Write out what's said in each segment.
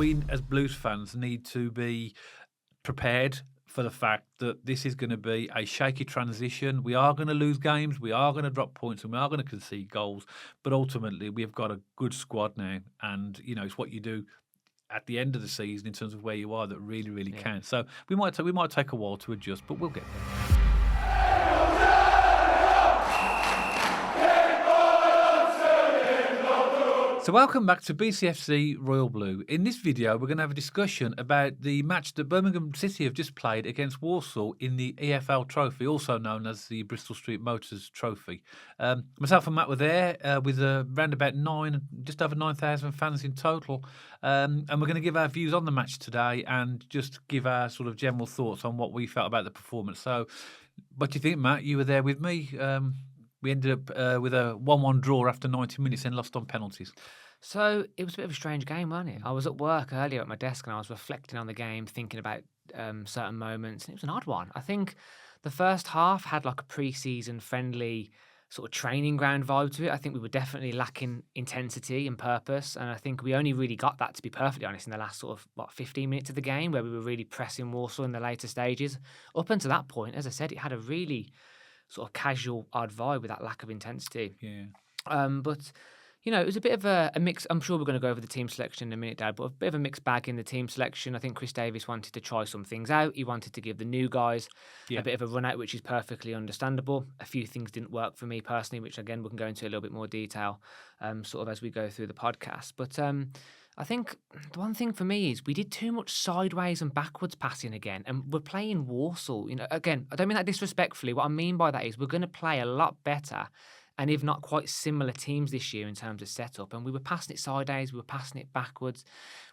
we as Blues fans need to be prepared for the fact that this is going to be a shaky transition. We are going to lose games, we are going to drop points, and we are going to concede goals. But ultimately, we've got a good squad now, and it's what you do at the end of the season in terms of where you are that really, really counts. So we might take a while to adjust, but we'll get there. So welcome back to BCFC Royal Blue. In this video, we're going to have a discussion about the match that Birmingham City have just played against Walsall in the EFL Trophy, also known as the Bristol Street Motors Trophy. Myself and Matt were there with around about just over 9,000 fans in total. And we're going to give our views on the match today and just give our sort of general thoughts on what we felt about the performance. So what do you think, Matt? You were there with me. We ended up with a 1-1 draw after 90 minutes and lost on penalties. So it was a bit of a strange game, wasn't it? I was at work earlier at my desk and I was reflecting on the game, thinking about certain moments. And it was an odd one. I think the first half had like a pre-season friendly sort of training ground vibe to it. I think we were definitely lacking intensity and purpose. And I think we only really got that, to be perfectly honest, in the last sort of, 15 minutes of the game where we were really pressing Walsall in the later stages. Up until that point, as I said, it had a really sort of casual, odd vibe with that lack of intensity. Yeah. But it was a bit of a mix. I'm sure we're going to go over the team selection in a minute, Dad, but a bit of a mixed bag in the team selection. I think Chris Davies wanted to try some things out. He wanted to give the new guys a bit of a run out, which is perfectly understandable. A few things didn't work for me personally, which again, we can go into a little bit more detail sort of as we go through the podcast. But I think the one thing for me is we did too much sideways and backwards passing again, and we're playing Walsall. Again, I don't mean that disrespectfully. What I mean by that is we're going to play a lot better and if not quite similar teams this year in terms of setup. And we were passing it sideways, we were passing it backwards.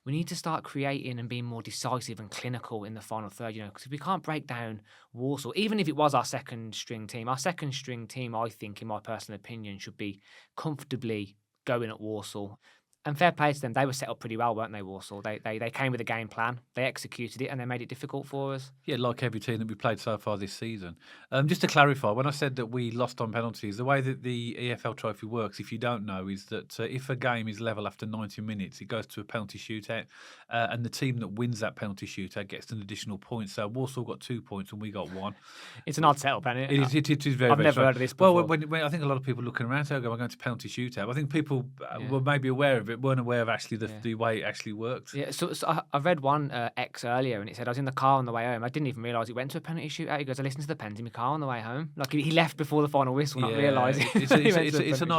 We need to start creating and being more decisive and clinical in the final third, because if we can't break down Walsall, even if it was our second string team, I think, in my personal opinion, should be comfortably going at Walsall. And fair play to them, they were set up pretty well, weren't they, Walsall? They came with a game plan, they executed it, and they made it difficult for us. Yeah, like every team that we played so far this season. Just to clarify, when I said that we lost on penalties, the way that the EFL Trophy works, if you don't know, is that if a game is level after 90 minutes, it goes to a penalty shootout, and the team that wins that penalty shootout gets an additional point. So Walsall got 2 points and we got 1. It's an odd setup, isn't it? It is very, I've very never strong. heard of this before. Well, when I think a lot of people looking around say, "Okay, we're going to penalty shootout." I think people were maybe aware of it, weren't aware of actually the way it actually worked. Yeah, so I read one X earlier, and it said I was in the car on the way home. I didn't even realise it went to a penalty shootout. He goes, I listened to the pens in my car on the way home. Like he left before the final whistle, not realising. It's an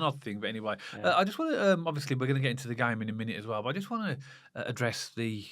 odd thing. But anyway, I just want to. Obviously, we're going to get into the game in a minute as well. But I just want to address the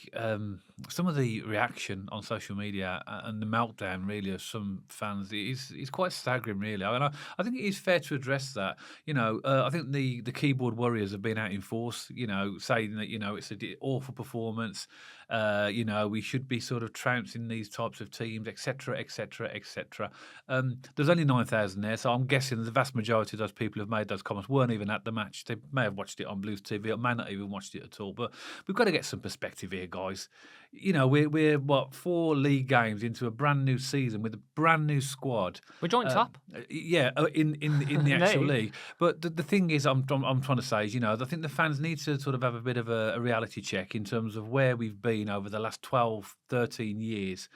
some of the reaction on social media and the meltdown really of some fans. It's quite staggering, really. I think it is fair to address that. I think the keyboard warriors have been out in force. Saying that it's an awful performance. We should be sort of trouncing these types of teams, etc., etc., etc. There's only 9,000 there, so I'm guessing the vast majority of those people who've made those comments weren't even at the match. They may have watched it on Blues TV, or may not even watched it at all. But we've got to get some perspective here, guys. We're 4 league games into a brand new season with a brand new squad. We're joint top. In the actual league. But the thing is, I'm trying to say is, I think the fans need to sort of have a bit of a reality check in terms of where we've been over the last 12, 13 years.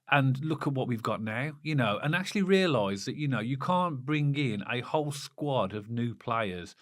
And look at what we've got now, and actually realise that, you can't bring in a whole squad of new players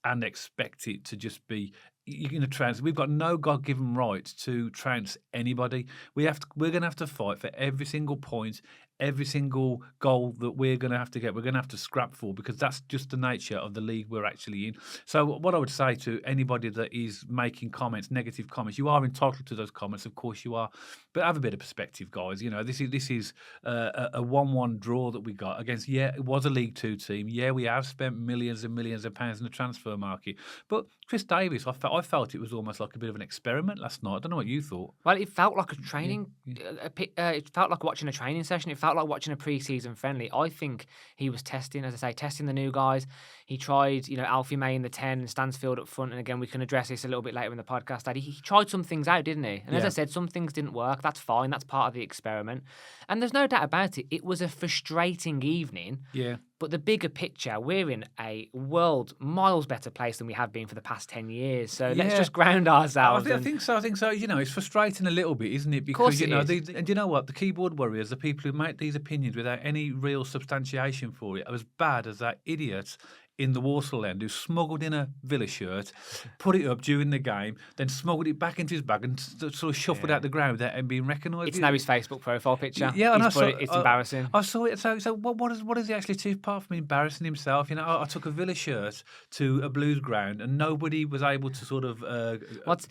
and expect it to just be, you're going to trounce. We've got no God-given right to trounce anybody. We're going to have to fight for every single point, every single goal that we're going to have to get. We're going to have to scrap for, because that's just the nature of the league we're actually in. So what I would say to anybody that is making comments, negative comments, you are entitled to those comments, of course you are, but have a bit of perspective, guys. This is a 1-1 draw that we got against. It was a League Two team. We have spent millions and millions of pounds in the transfer market, but Chris Davies, I felt it was almost like a bit of an experiment last night. I don't know what you thought. Well, it felt like a training. It felt like watching a training session. It felt like watching a pre-season friendly. I think he was testing the new guys. He tried, Alfie May in the 10 and Stansfield up front. And again, we can address this a little bit later in the podcast. That he tried some things out, didn't he? And as I said, some things didn't work. That's fine. That's part of the experiment. And there's no doubt about it. It was a frustrating evening. Yeah. But the bigger picture, we're in a world miles better place than we have been for the past 10 years. So let's just ground ourselves. I think so. It's frustrating a little bit, isn't it? Because, and you know what? The keyboard warriors, the people who make these opinions without any real substantiation for it, are as bad as that idiot in the Walsall end who smuggled in a Villa shirt, put it up during the game, then smuggled it back into his bag and sort of shuffled out the ground without him being recognised. It's now his Facebook profile picture. Yeah, and it's embarrassing. I saw it. So what is he actually to, apart from embarrassing himself? I took a Villa shirt to a Blues ground and nobody was able to sort of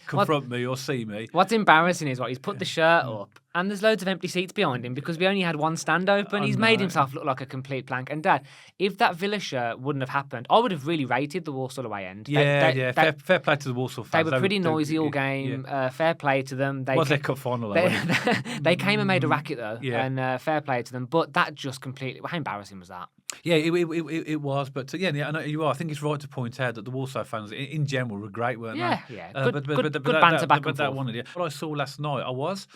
confront me or see me. What's embarrassing is he's put the shirt up and there's loads of empty seats behind him because we only had one stand open. He's made himself look like a complete plank. And Dad, if that Villa shirt wouldn't have happened, I would have really rated the Walsall away end. Fair play to the Walsall fans. They were pretty noisy all game. Fair play to them. Was their cup final? They came and made a racket though, and fair play to them. But that just completely, how embarrassing was that? Yeah, it was. But I know you are. I think it's right to point out that the Walsall fans in general were great, weren't they? Yeah. Good banter back and forth. What I saw last night, I was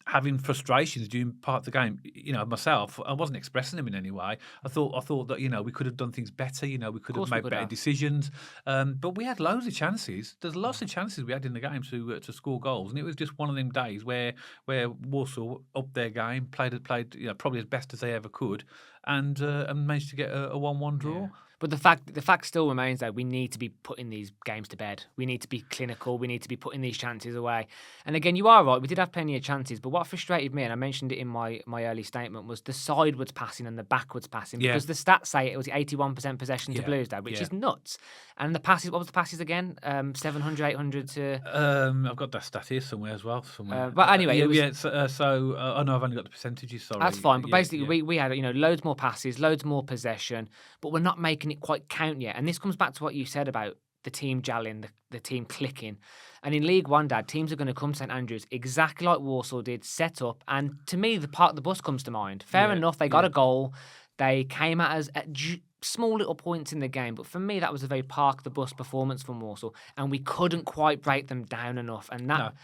having frustrations during part of the game, myself. I wasn't expressing them in any way. I thought that, we could have done things better, we could have made better decisions. But we had loads of chances. There's lots of chances we had in the game to score goals. And it was just one of them days where Walsall upped their game, played probably as best as they ever could, and managed to get a 1-1 draw. Yeah. But the fact still remains that we need to be putting these games to bed. We need to be clinical. We need to be putting these chances away. And again, you are right. We did have plenty of chances. But what frustrated me, and I mentioned it in my early statement, was the sidewards passing and the backwards passing. Because the stats say it was 81% possession to Blues, Dad, which is nuts. And the passes, what was the passes again? 700, 800 to... I've got that stat here somewhere as well. But anyway, I know I've only got the percentages, sorry. That's fine. But basically, we had loads more passes, loads more possession, but we're not making it quite count yet. And this comes back to what you said about the team gelling, the team clicking. And in League One, Dad, teams are going to come to St Andrews exactly like Walsall did, set up. And to me, the park the bus comes to mind. Fair enough, they got a goal. They came at us at small little points in the game. But for me, that was a very park the bus performance from Walsall. And we couldn't quite break them down enough. And that...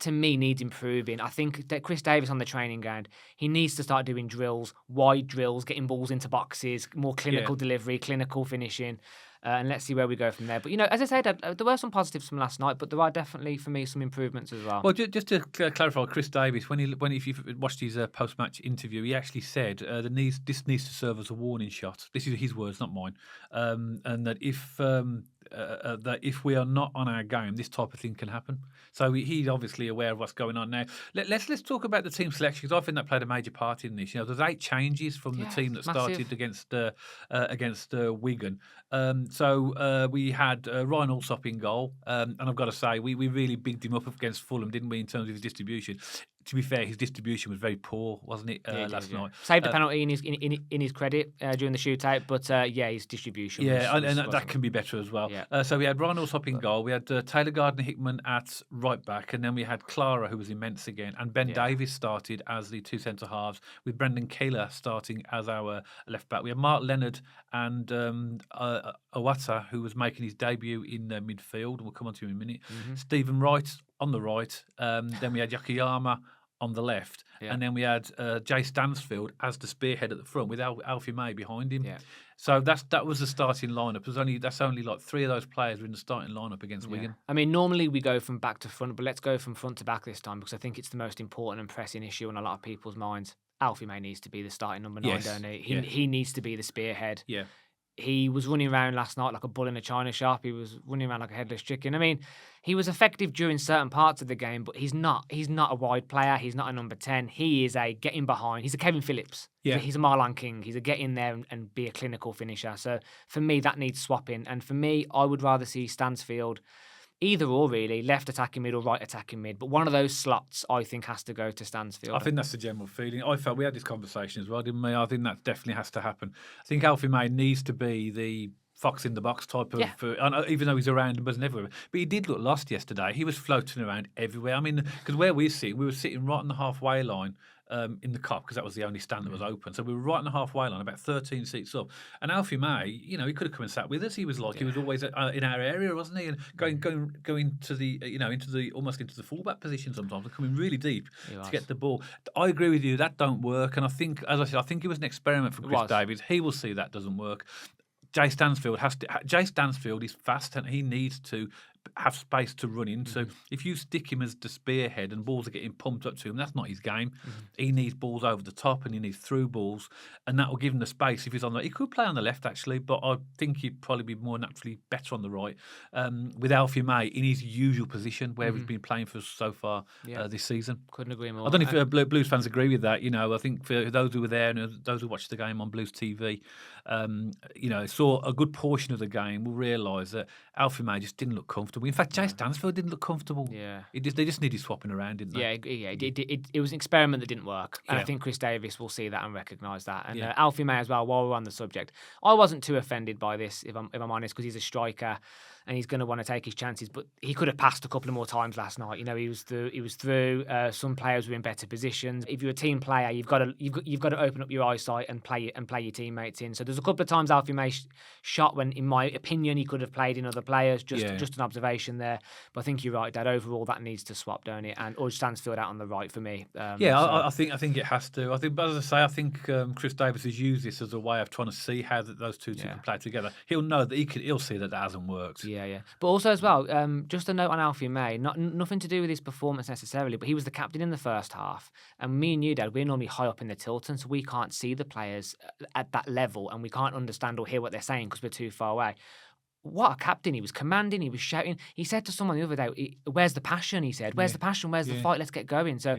to me, needs improving. I think that Chris Davis on the training ground, he needs to start doing drills, wide drills, getting balls into boxes, more clinical delivery, clinical finishing, and let's see where we go from there. But, as I said, there were some positives from last night, but there are definitely, for me, some improvements as well. Well, just to clarify, Chris Davis, if you've watched his post-match interview, he actually said this needs to serve as a warning shot. This is his words, not mine, and that if we are not on our game, this type of thing can happen. So he's obviously aware of what's going on now. Let's talk about the team selection, because I think that played a major part in this. There's 8 changes from the team that started against Wigan. So we had Ryan Allsop in goal, and I've got to say we really bigged him up against Fulham, didn't we, in terms of his distribution? To be fair, his distribution was very poor, wasn't it, last night? Saved a penalty in his credit during the shootout, but his distribution and that can be better as well. Yeah. So we had Ryan Allsop in goal, we had Taylor Gardner-Hickman at right back, and then we had Clara, who was immense again, and Ben Davies started as the 2 centre-halves, with Brendan Keeler starting as our left back. We had Mark Leonard and Owata, who was making his debut in midfield, and we'll come on to him in a minute. Mm-hmm. Stephen Wright on the right, then we had Yokoyama on the left, and then we had Jay Stansfield as the spearhead at the front with Alfie May behind him. Yeah. So that was the starting lineup. That's only like 3 of those players were in the starting lineup against Wigan. I mean, normally we go from back to front, but let's go from front to back this time, because I think it's the most important and pressing issue on a lot of people's minds. Alfie May needs to be the starting number 9, don't he? He needs to be the spearhead. Yeah. He was running around last night like a bull in a china shop. He was running around like a headless chicken. I mean, he was effective during certain parts of the game, but he's not a wide player. He's not a number 10. He is a get in behind. He's a Kevin Phillips. Yeah. He's a Marlon King. He's a get in there and be a clinical finisher. So for me, that needs swapping. And for me, I would rather see Stansfield either or, really, left attacking mid or right attacking mid. But one of those slots, I think, has to go to Stansfield. I think that's the general feeling. I felt we had this conversation as well, didn't we? I think that definitely has to happen. I think Alfie May needs to be the fox in the box type of, even though he's around and wasn't everywhere. But he did look lost yesterday. He was floating around everywhere. I mean, because where we were sitting right on the halfway line, in the Kop because that was the only stand that was open. So we were right on the halfway line, about 13 seats up. And Alfie May, he could have come and sat with us. He was he was always in our area, wasn't he? And going to the almost into the fullback position sometimes, and coming really deep to get the ball. I agree with you. That don't work. And I think, as I said, I think it was an experiment for Chris Davies. He will see that doesn't work. Jay Stansfield is fast and he needs to have space to run into. If you stick him as the spearhead and balls are getting pumped up to him, that's not his game. He needs balls over the top and he needs through balls, and that will give him the space. If he's on he could play on the left actually, but I think he'd probably be more naturally better on the right with Alfie May in his usual position where he's been playing for so far this season. Couldn't agree more. I don't know if Blues fans agree with that. I think for those who were there and those who watched the game on Blues TV, saw a good portion of the game will realise that Alfie May just didn't look comfortable. In fact, Jay Stansfield didn't look comfortable. Yeah, they just needed swapping around, didn't they? Yeah. It was an experiment that didn't work, and I think Chris Davies will see that and recognise that. And Alfie May as well. While we're on the subject, I wasn't too offended by this, if I'm honest, because he's a striker and he's going to want to take his chances. But he could have passed a couple of more times last night. He was through. Some players were in better positions. If you're a team player, you've got to open up your eyesight and play your teammates in. So there's a couple of times Alfie May shot when, in my opinion, he could have played in other players. Just an observation there. But I think you're right, Dad. Overall, that needs to swap, don't it? And or Stansfield out on the right for me. I think it has to. I think, but as I say, I think Chris Davies has used this as a way of trying to see how those two can play together. He'll know that he'll see that hasn't worked. Yeah. But also as well, just a note on Alfie May, nothing to do with his performance necessarily, but he was the captain in the first half. And me and you, Dad, we're normally high up in the Tilton, so we can't see the players at that level, and we can't understand or hear what they're saying because we're too far away. What a captain. He was commanding, he was shouting. He said to someone the other day, where's the passion? He said, where's the passion? Where's the fight? Let's get going. So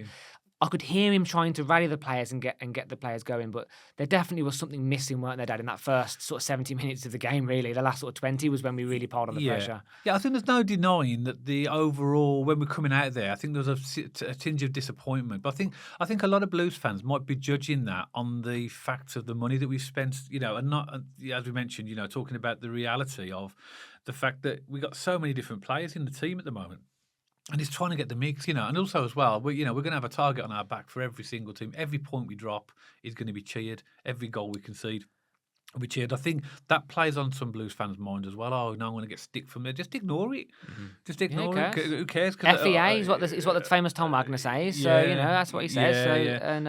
I could hear him trying to rally the players and get the players going, but there definitely was something missing, weren't there, Dad, in that first sort of 70 minutes of the game, really. The last sort of 20 was when we really piled on the pressure. Yeah, I think there's no denying that the overall, when we're coming out of there, I think there was a tinge of disappointment. But I think a lot of Blues fans might be judging that on the fact of the money that we've spent, and not, as we mentioned, talking about the reality of the fact that we got so many different players in the team at the moment. And it's trying to get the mix, and also as well, we're going to have a target on our back for every single team. Every point we drop is going to be cheered. Every goal we concede will be cheered. I think that plays on some Blues fans' mind as well. Oh, no, I'm going to get stick from there. Just ignore it. Just ignore it. Who cares? FEA is what the famous Tom Wagner says. So, that's what he says.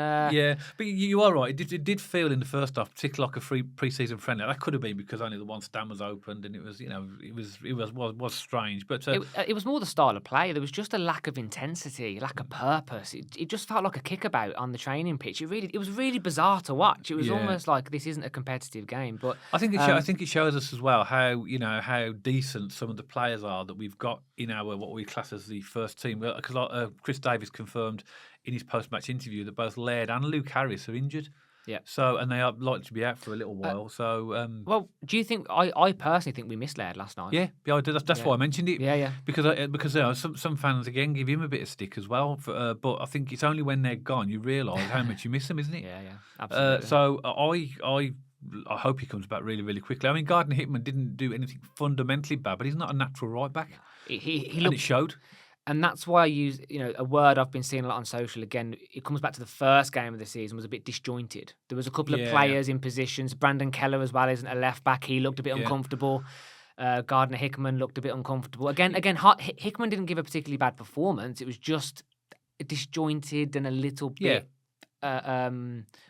But you are right. It did feel in the first half, particularly like a pre-season friendly. That could have been because only the one stand was opened, and it was strange. But it was more the style of play. There was just a lack of intensity, lack of purpose. It just felt like a kickabout on the training pitch. It was really bizarre to watch. It was almost like this isn't a competitive game. But I think it shows us as well how decent some of the players are that we've got in our what we class as the first team. Because Chris Davies confirmed in his post-match interview that both Laird and Luke Harris are injured. Yeah. So and they are likely to be out for a little while. Well, do you think? I personally think we missed Laird last night. Yeah, I did. That's why I mentioned it. Yeah. Because some fans again give him a bit of stick as well. But I think it's only when they're gone you realise how much you miss them, isn't it? Yeah, absolutely. So I hope he comes back really, really quickly. I mean, Gardner-Hickman didn't do anything fundamentally bad, but he's not a natural right back. And it showed. And that's why I use, a word I've been seeing a lot on social. Again, it comes back to the first game of the season was a bit disjointed. There was a couple of players in positions. Brandon Keller as well isn't a left back. He looked a bit uncomfortable. Gardner-Hickman looked a bit uncomfortable. Again, Hickman didn't give a particularly bad performance. It was just disjointed and a little bit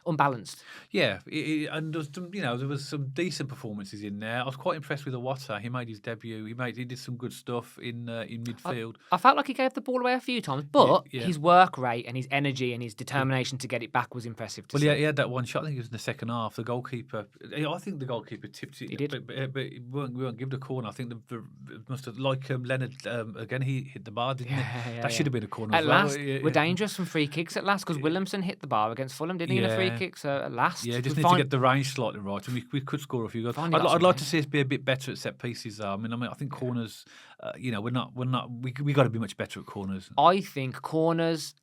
unbalanced. Yeah, and there was some decent performances in there. I was quite impressed with Iwata. He made his debut. He did some good stuff in midfield. I felt like he gave the ball away a few times, but his work rate and his energy and his determination to get it back was impressive to see. He had that one shot. I think it was in the second half. The goalkeeper. I think the goalkeeper tipped it. He did, but we weren't given a corner. I think must have Leonard again. He hit the bar, didn't he? That should have been a corner. At last, we're dangerous from free kicks. At last, because Williamson hit the bar against Fulham, didn't he? In a free kick. So at last, just need to get the range slightly right, and we could score a few goals. I'd like to see us be a bit better at set pieces. I think corners. We got to be much better at corners. I think corners.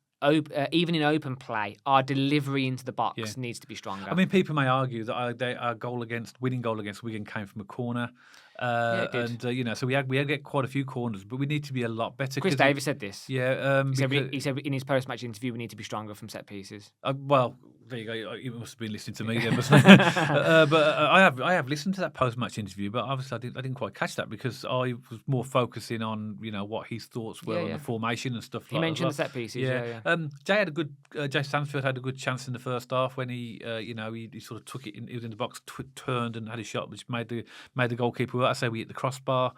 Even in open play, our delivery into the box needs to be stronger. I mean, people may argue that our winning goal against Wigan came from a corner. it did. And so we had get quite a few corners, but we need to be a lot better. Chris Davis said this. Yeah, he said in his post-match interview, we need to be stronger from set pieces. Well, there you go. You must have been listening to me then, mustn't you? But I have listened to that post-match interview, but obviously I didn't quite catch that because I was more focusing on what his thoughts were on the formation and stuff. He mentioned the set pieces. Yeah. Jay Stansfield had a good chance in the first half when he sort of took it in. He was in the box, turned and had a shot which made the goalkeeper. I say we hit the crossbar.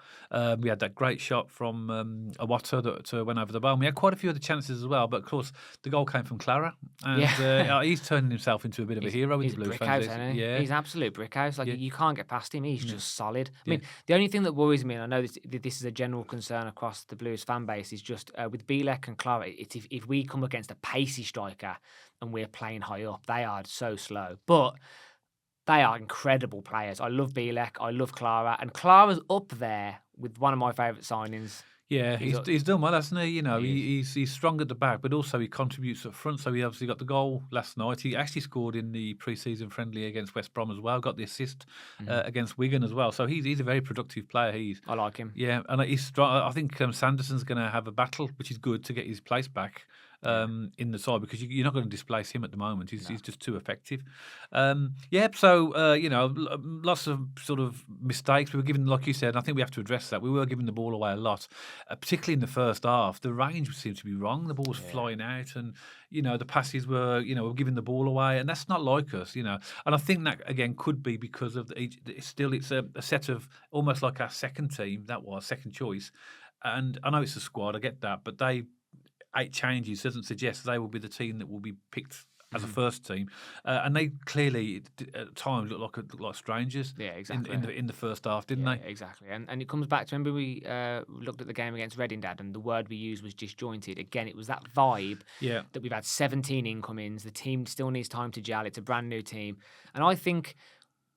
We had that great shot from Awata that went over the bar. And we had quite a few other chances as well, but of course the goal came from Clara, and he's turning himself into a bit of a hero with the Blues fans. He's absolute brickhouse. You can't get past him. He's just solid. I mean, the only thing that worries me, and I know this is a general concern across the Blues fan base, is just with Bielek and Clara. It's if we come against a pacey striker and we're playing high up, they are so slow, but they are incredible players. I love Bielek, I love Clara, and Clara's up there with one of my favourite signings. Yeah, he's done well, hasn't he? He's strong at the back, but also he contributes up front. So he obviously got the goal last night. He actually scored in the pre-season friendly against West Brom as well. Got the assist against Wigan as well. So he's a very productive player. I like him. Yeah, and he's strong. I think Sanderson's going to have a battle, which is good to get his place back in the side, because you're not going to displace him at the moment. He's just too effective. So lots of sort of mistakes. We were given, like you said, and I think we have to address that. We were giving the ball away a lot, particularly in the first half. The range seemed to be wrong. The ball was flying out, and the passes were we're giving the ball away, and that's not like us. And I think that again could be because of it's a set of almost like our second team. That was second choice, and I know it's a squad. I get that, but 8 changes doesn't suggest they will be the team that will be picked as a first team, and they clearly at times look like strangers. Yeah, exactly. In the first half, didn't they? Exactly, and it comes back to, remember we looked at the game against Reading, Dad, and the word we used was disjointed. Again, it was that vibe that we've had 17 incomings. The team still needs time to gel. It's a brand new team, and I think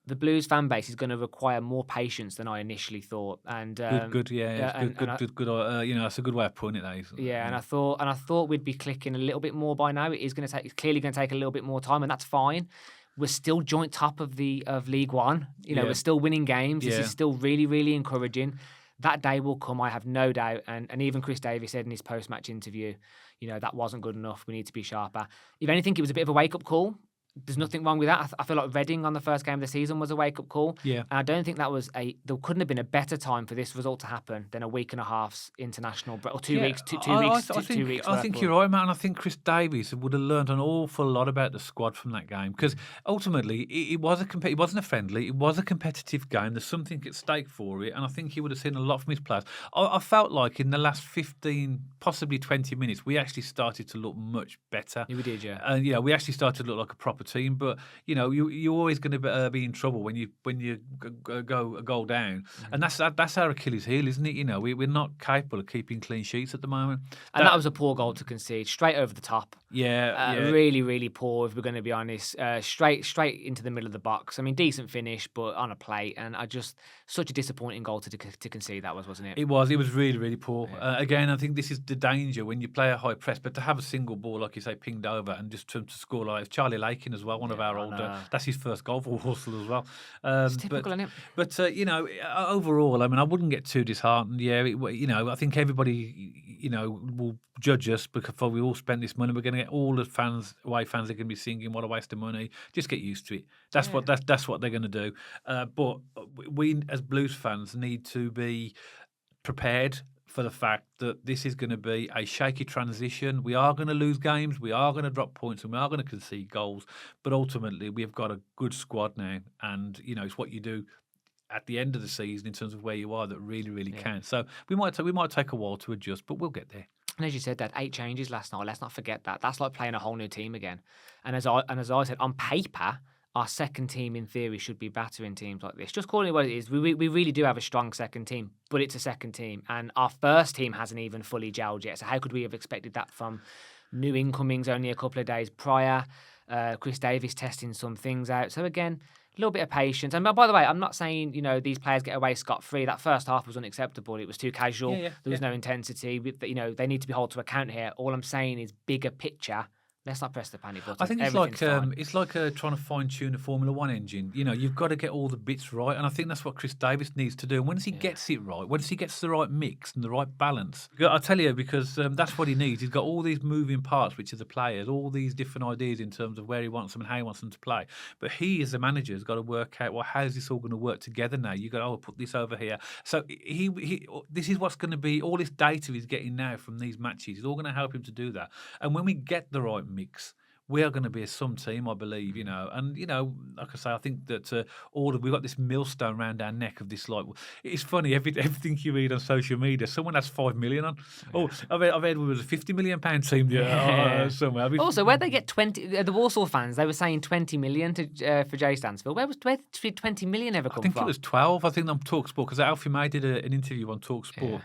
the Blues fan base is going to require more patience than I initially thought. And good. That's a good way of putting it. That is. Yeah, and I thought we'd be clicking a little bit more by now. It's clearly going to take a little bit more time, and that's fine. We're still joint top of League One. We're still winning games. This is still really, really encouraging. That day will come, I have no doubt. And even Chris Davis said in his post-match interview, that wasn't good enough. We need to be sharper. If anything, it was a bit of a wake-up call. There's nothing wrong with that. I feel like Reading on the first game of the season was a wake-up call. Yeah. And I don't think that was there couldn't have been a better time for this result to happen than a week and a half's international break, or 2 weeks. I think you're right, man. I think Chris Davies would have learned an awful lot about the squad from that game, because ultimately it wasn't a friendly. It was a competitive game. There's something at stake for it, and I think he would have seen a lot from his players. I felt like in the last 15, possibly 20 minutes, we actually started to look much better. Yeah, we did, yeah. And we actually started to look like a proper team, but you're always going to be in trouble when you go a goal down, and that's our Achilles heel, isn't it? We're not capable of keeping clean sheets at the moment, and that was a poor goal to concede, straight over the top. Really, really poor, if we're going to be honest. Straight into the middle of the box. I mean, decent finish, but on a plate, and such a disappointing goal to concede that wasn't it? It was really, really poor. Again, I think this is the danger when you play a high press, but to have a single ball, like you say, pinged over and just to score like Charlie Lakin as well, one of our older. That's his first goal for Walsall as well. It's typical, isn't it? But overall, I mean, I wouldn't get too disheartened. I think everybody, will judge us because we all spent this money. We're going to get all the away fans are going to be singing, "What a waste of money." Just get used to it. That's what they're going to do. But we, as Blues fans, need to be prepared for the fact that this is going to be a shaky transition. We are going to lose games, we are going to drop points, and we are going to concede goals. But ultimately, we've got a good squad now, and it's what you do at the end of the season in terms of where you are that really, really counts. So we might take a while to adjust, but we'll get there. And as you said, that 8 changes last night. Let's not forget that. That's like playing a whole new team again. And as I said, on paper, our second team, in theory, should be battering teams like this. Just calling it what it is, we really do have a strong second team, but it's a second team. And our first team hasn't even fully gelled yet. So how could we have expected that from new incomings only a couple of days prior? Chris Davis testing some things out. So again, a little bit of patience. And by the way, I'm not saying, these players get away scot-free. That first half was unacceptable. It was too casual. There was no intensity. They need to be held to account here. All I'm saying is bigger picture. Let's not press the panic button. I think it's like trying to fine tune a Formula One engine. You know, you've got to get all the bits right, and I think that's what Chris Davis needs to do. And once he gets it right, once he gets the right mix and the right balance, I'll tell you, because that's what he needs. He's got all these moving parts, which are the players, all these different ideas in terms of where he wants them and how he wants them to play. But he, as a manager, has got to work out, well, how's this all going to work together now? You go, put this over here. So this is what's going to be all this data he's getting now from these matches. It's all going to help him to do that. And when we get the right mix, we are going to be some team, I believe, and like I say, I think that we've got this millstone around our neck of this. Like, it's funny, everything you read on social media, someone has 5 million on. Yeah. I've heard it was a £50 million team somewhere. Also, where'd they get 20? The Walsall fans, they were saying 20 million for Jay Stansfield. Where did 20 million ever come from? I think it was 12. I think on TalkSport, because Alfie May did an interview on TalkSport. Yeah.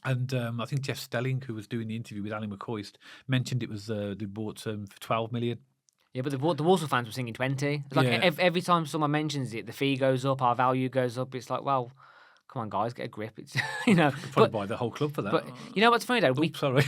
And I think Jeff Stelling, who was doing the interview with Ali McCoist, mentioned it was they bought for 12 million. Yeah, but the Walsall fans were singing 20. It's like every time someone mentions it, the fee goes up, our value goes up. It's like, well, come on, guys, get a grip. It's probably buy the whole club for that. But you know what's funny though? Sorry,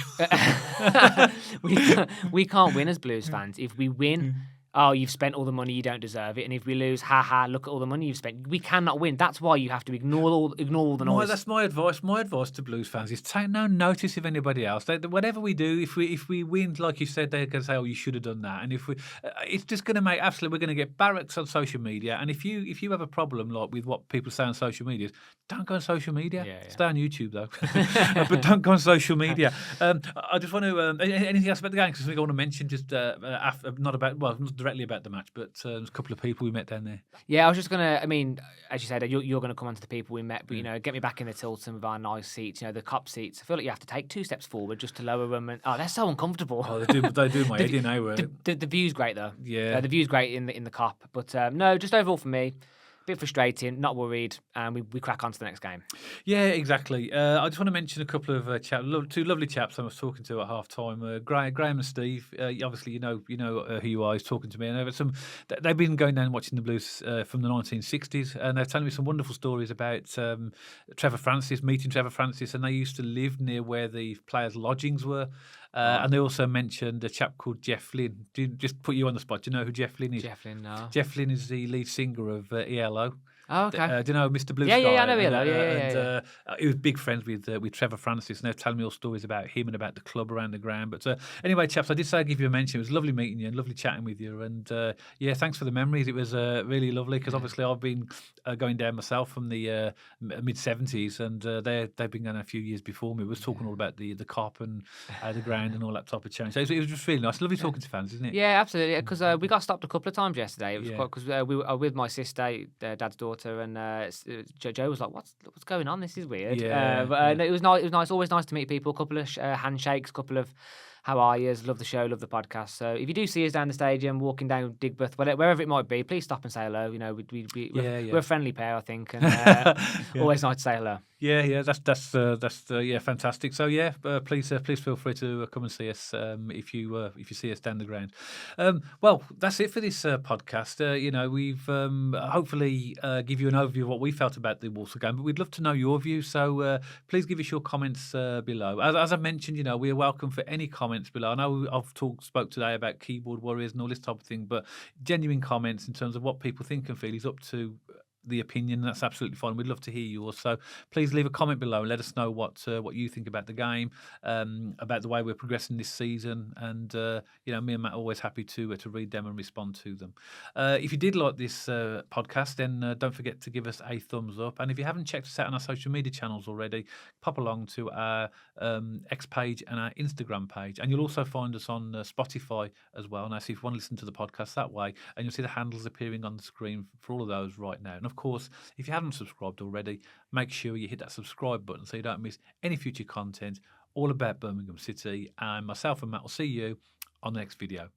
we can't win as Blues fans. If we win. Oh, you've spent all the money, you don't deserve it. And if we lose, look at all the money you've spent. We cannot win. That's why you have to ignore all the noise. That's my advice. My advice to Blues fans is take no notice of anybody else. Whatever we do, if we win, like you said, they're going to say, "Oh, you should have done that." And if it's just going to make we're going to get barracks on social media. And if you have a problem like with what people say on social media, don't go on social media. Yeah. Stay on YouTube though, but don't go on social media. I just want to anything else about the game, because we want to mention just not directly about the match, but there's a couple of people we met down there. Yeah, I was just gonna. I mean, as you said, you're gonna come on to the people we met, but get me back in the Tilton with our nice seats. The cop seats. I feel like you have to take 2 steps forward just to lower them, and they're so uncomfortable. Oh, they do my head in. The view's great though. Yeah, the view's great in the cop, but no, just overall for me. Bit frustrating, not worried, and we crack on to the next game. Yeah, exactly. I just want to mention a couple of two lovely chaps I was talking to at half time. Graham and Steve. Obviously, you know who you are. He's talking to me, and they've been going down and watching the Blues from the 1960s, and they're telling me some wonderful stories about Trevor Francis, meeting Trevor Francis, and they used to live near where the players' lodgings were. And they also mentioned a chap called Jeff Flynn. Just put you on the spot. Do you know who Jeff Flynn is? Jeff Flynn, no. Jeff Flynn is the lead singer of ELO. Oh, okay. Do you know Mr. Blue Sky? Yeah, I know ELO. Yeah. He was big friends with Trevor Francis, and they're telling me all stories about him and about the club around the ground. But anyway, chaps, I did say I'd give you a mention. It was lovely meeting you and lovely chatting with you. And thanks for the memories. It was really lovely, because obviously I've been going down myself from the mid-70s, and they've been going a few years before me. We was talking all about the cop and the ground and all that type of change. So it was just really nice. Lovely talking to fans, isn't it? Yeah, absolutely. Because we got stopped a couple of times yesterday. It was quite, because we were with my sister, dad's daughter, and Joe was like, "What's going on? This is weird." But it was nice. It was nice. Always nice to meet people. A couple of handshakes. A couple of how are you? Love the show. Love the podcast. So if you do see us down the stadium, walking down Digbeth, wherever it might be, please stop and say hello. We're a friendly pair, I think, and always nice to say hello. Yeah, that's fantastic. So please feel free to come and see us if you see us down the ground. Well, that's it for this podcast. We've hopefully give you an overview of what we felt about the Walsall game, but we'd love to know your views. So please give us your comments below. As I mentioned, we are welcome for any comments below. I know I've spoke today about keyboard warriors and all this type of thing, but genuine comments in terms of what people think and feel is up to the opinion. That's absolutely fine. We'd love to hear yours. So please leave a comment below and let us know what you think about the game, about the way we're progressing this season. And me and Matt are always happy to read them and respond to them. If you did like this podcast, then don't forget to give us a thumbs up. And if you haven't checked us out on our social media channels already, pop along to our X page and our Instagram page. And you'll also find us on Spotify as well. Now, so if you want to listen to the podcast that way, and you'll see the handles appearing on the screen for all of those right now. And of course, if you haven't subscribed already, make sure you hit that subscribe button so you don't miss any future content all about Birmingham City. And myself and Matt will see you on the next video.